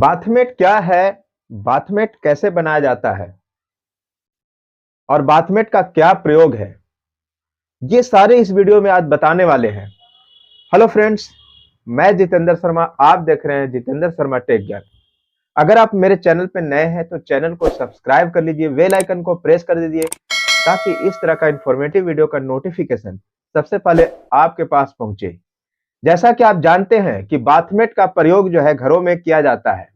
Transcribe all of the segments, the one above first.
बाथमेट क्या है, बाथमेट कैसे बनाया जाता है और बाथमेट का क्या प्रयोग है, ये सारे इस वीडियो में आज बताने वाले हैं। हेलो फ्रेंड्स, मैं जितेंद्र शर्मा, आप देख रहे हैं जितेंद्र शर्मा टेक ज्ञान। अगर आप मेरे चैनल पे नए हैं तो चैनल को सब्सक्राइब कर लीजिए, बेल आइकन को प्रेस कर दीजिए ताकि इस तरह का इंफॉर्मेटिव वीडियो का नोटिफिकेशन सबसे पहले आपके पास पहुंचे। जैसा कि आप जानते हैं कि बाथमेट का प्रयोग जो है घरों में किया जाता है।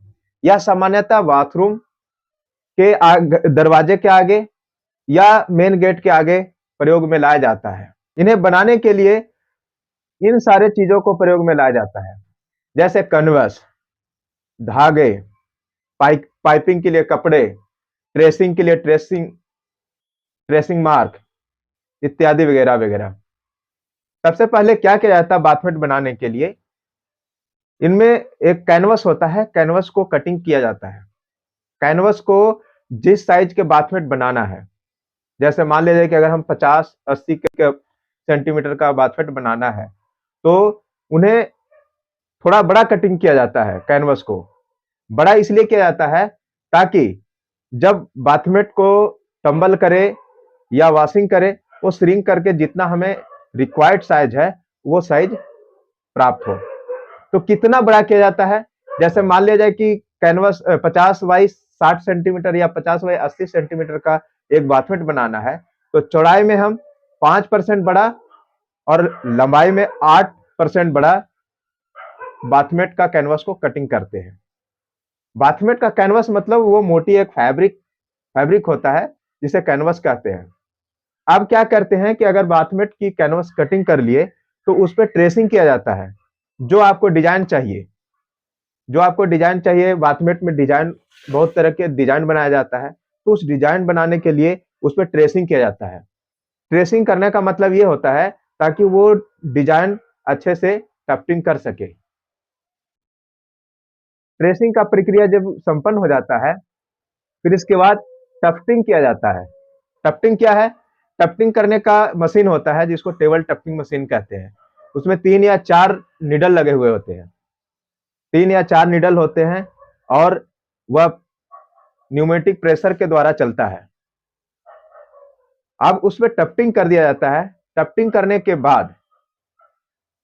यह सामान्यतः बाथरूम के दरवाजे के आगे या मेन गेट के आगे प्रयोग में लाया जाता है। इन्हें बनाने के लिए इन सारे चीजों को प्रयोग में लाया जाता है, जैसे कैनवस, धागे, पाइपिंग के लिए कपड़े, ट्रेसिंग के लिए ट्रेसिंग मार्क इत्यादि वगैरह वगैरह। सबसे पहले क्या किया जाता है बाथमेट बनाने के लिए, इनमें एक कैनवस होता है, कैनवस को कटिंग किया जाता है। कैनवस को जिस साइज के बाथमेट बनाना है, जैसे मान लीजिए कि अगर हम 50-80 के सेंटीमीटर का बाथमेट बनाना है तो उन्हें थोड़ा बड़ा कटिंग किया जाता है। कैनवस को बड़ा इसलिए किया जाता है ताकि जब बाथमेट को टंबल करे या वॉशिंग करे, वो श्रिंक करके जितना हमें रिक्वायर्ड साइज है वो साइज प्राप्त हो। तो कितना बड़ा किया जाता है, जैसे मान लिया जाए कि कैनवस 50 बाई 60 सेंटीमीटर या 50 बाई 80 सेंटीमीटर का एक बाथमेट बनाना है, तो चौड़ाई में हम 5% बड़ा और लंबाई में 8% बड़ा बाथमेट का कैनवस को कटिंग करते हैं। बाथमेट का कैनवस मतलब वो मोटी एक फैब्रिक होता है जिसे कैनवस कहते हैं। अब क्या करते हैं कि अगर बाथमेट की कैनवस कटिंग कर लिए तो उस पर ट्रेसिंग किया जाता है। जो आपको डिजाइन चाहिए, बाथमेट में डिजाइन, बहुत तरह के डिजाइन बनाया जाता है, तो उस डिजाइन बनाने के लिए उस पर ट्रेसिंग किया जाता है। ट्रेसिंग करने का मतलब ये होता है ताकि वो डिजाइन अच्छे से टफ्टिंग कर सके। ट्रेसिंग का प्रक्रिया जब संपन्न हो जाता है, फिर इसके बाद टफ्टिंग किया जाता है। टफ्टिंग क्या है? टफ्टिंग करने का मशीन होता है जिसको टेबल टफ्टिंग मशीन कहते हैं। उसमें 3 या 4 निडल लगे हुए होते हैं, 3 या 4 निडल होते हैं और वह न्यूमेटिक प्रेशर के द्वारा चलता है। अब उसमें टफ्टिंग कर दिया जाता है। टफ्टिंग करने के बाद,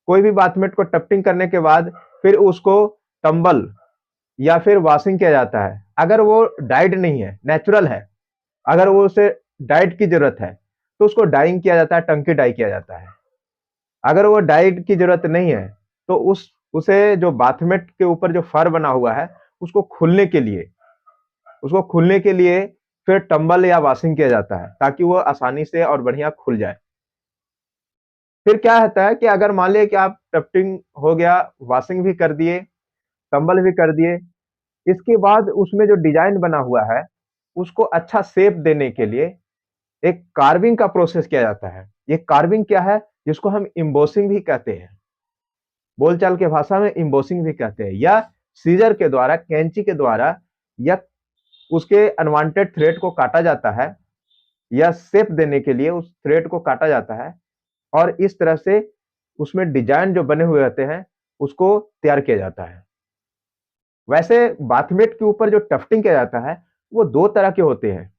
कोई भी बाथमेट को टफ्टिंग करने के बाद फिर उसको टंबल या फिर वॉशिंग किया जाता है। अगर वो डाइड नहीं है, नेचुरल है, अगर वो उसे डाइड की जरूरत है तो उसको डाइंग किया जाता है, टंकी डाई किया जाता है। अगर वो डाइड की जरूरत नहीं है तो उसे जो बाथमेट के ऊपर जो फर बना हुआ है उसको खुलने के लिए फिर टंबल या वॉशिंग किया जाता है ताकि वो आसानी से और बढ़िया खुल जाए। फिर क्या होता है कि अगर मान लिया कि आप टफ्टिंग हो गया, वॉशिंग भी कर दिए, टंबल भी कर दिए, इसके बाद उसमें जो डिजाइन बना हुआ है उसको अच्छा शेप देने के लिए एक कार्विंग का प्रोसेस किया जाता है। ये कार्विंग क्या है? जिसको हम एम्बोसिंग भी कहते हैं, बोलचाल के भाषा में एम्बोसिंग भी कहते हैं। या सीजर के द्वारा, कैंची के द्वारा, या उसके अनवांटेड थ्रेड को काटा जाता है, या शेप देने के लिए उस थ्रेड को काटा जाता है और इस तरह से उसमें डिजाइन जो बने हुए होते हैं उसको तैयार किया जाता है। वैसे बाथमेट के ऊपर जो टफ्टिंग किया जाता है वो 2 तरह के होते हैं,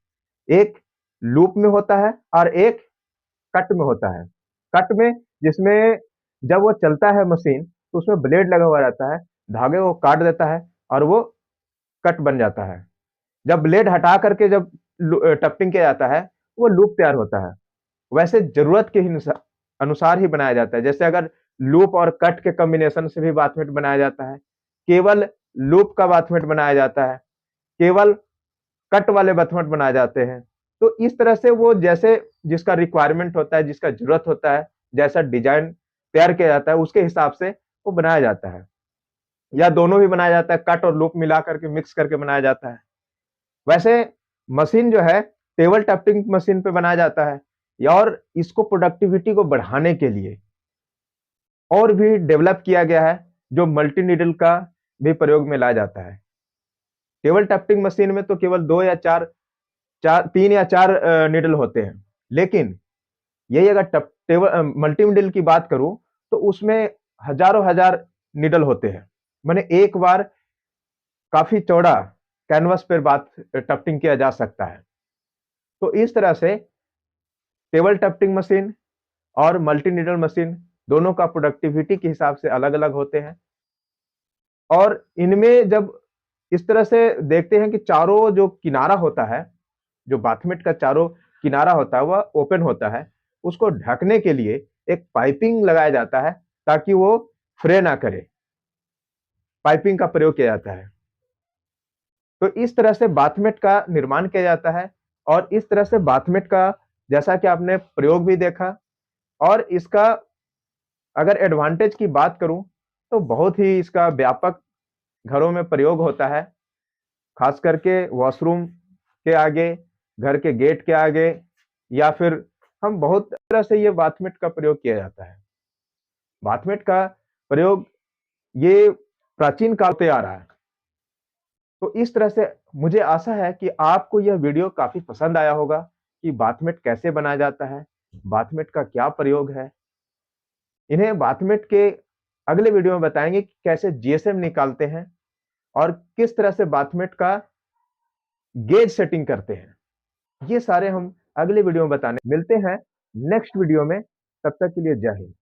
एक लूप में होता है और एक कट में होता है। कट में, जिसमें जब वो चलता है मशीन तो उसमें ब्लेड लगा हुआ रहता है, धागे को काट देता है और वो कट बन जाता है। जब ब्लेड हटा करके जब टफ्टिंग किया जाता है वो लूप तैयार होता है। वैसे जरूरत के अनुसार ही बनाया जाता है। जैसे अगर लूप और कट के कॉम्बिनेशन से भी बाथमेट बनाया जाता है, केवल लूप का बाथमेट बनाया जाता है, केवल कट वाले बाथमेट बनाए जाते हैं। तो इस तरह से वो जैसे जिसका रिक्वायरमेंट होता है, जिसका जरूरत होता है, जैसा डिजाइन तैयार किया जाता है उसके हिसाब से वो बनाया जाता है। या दोनों भी बनाया जाता है, कट और लूप मिला करके मिक्स करके बनाया जाता है। वैसे मशीन जो है टेबल टफ्टिंग मशीन पे बनाया जाता है, और इसको प्रोडक्टिविटी को बढ़ाने के लिए और भी डेवलप किया गया है, जो मल्टी नीडल का भी प्रयोग में लाया जाता है। टेबल टफ्टिंग मशीन में तो केवल 2 या 4 3 या 4 नीडल होते हैं, लेकिन यही अगर टेबल मल्टी नीडल की बात करूं तो उसमें हजारों हजार नीडल होते हैं। मैंने एक बार काफ़ी चौड़ा कैनवास पर बात टफ्टिंग किया जा सकता है। तो इस तरह से टेबल टफ्टिंग मशीन और मल्टी नीडल मशीन दोनों का प्रोडक्टिविटी के हिसाब से अलग-अलग होते हैं। और इनमें जब इस तरह से देखते हैं कि चारों जो किनारा होता है, जो बाथमेट का चारों किनारा होता है वह ओपन होता है, उसको ढकने के लिए एक पाइपिंग लगाया जाता है ताकि वो फ्रे ना करे। पाइपिंग का प्रयोग किया जाता है। तो इस तरह से बाथमेट का निर्माण किया जाता है और इस तरह से बाथमेट का जैसा कि आपने प्रयोग भी देखा और इसका अगर एडवांटेज की बात करूँ, तो बहुत ही इसका व्यापक घरों में प्रयोग होता है, खास करके वॉशरूम के आगे, घर के गेट के आगे या फिर हम बहुत तरह से ये बाथमेट का प्रयोग किया जाता है। बाथमेट का प्रयोग ये प्राचीन काल से आ रहा है। तो इस तरह से मुझे आशा है कि आपको यह वीडियो काफ़ी पसंद आया होगा कि बाथमेट कैसे बनाया जाता है, बाथमेट का क्या प्रयोग है। इन्हें बाथमेट के अगले वीडियो में बताएँगे कि कैसे जीएसएम निकालते हैं और किस तरह से बाथमेट का गेज सेटिंग करते हैं। ये सारे हम अगले वीडियो में बताने मिलते हैं नेक्स्ट वीडियो में, तब तक के लिए जय हिंद।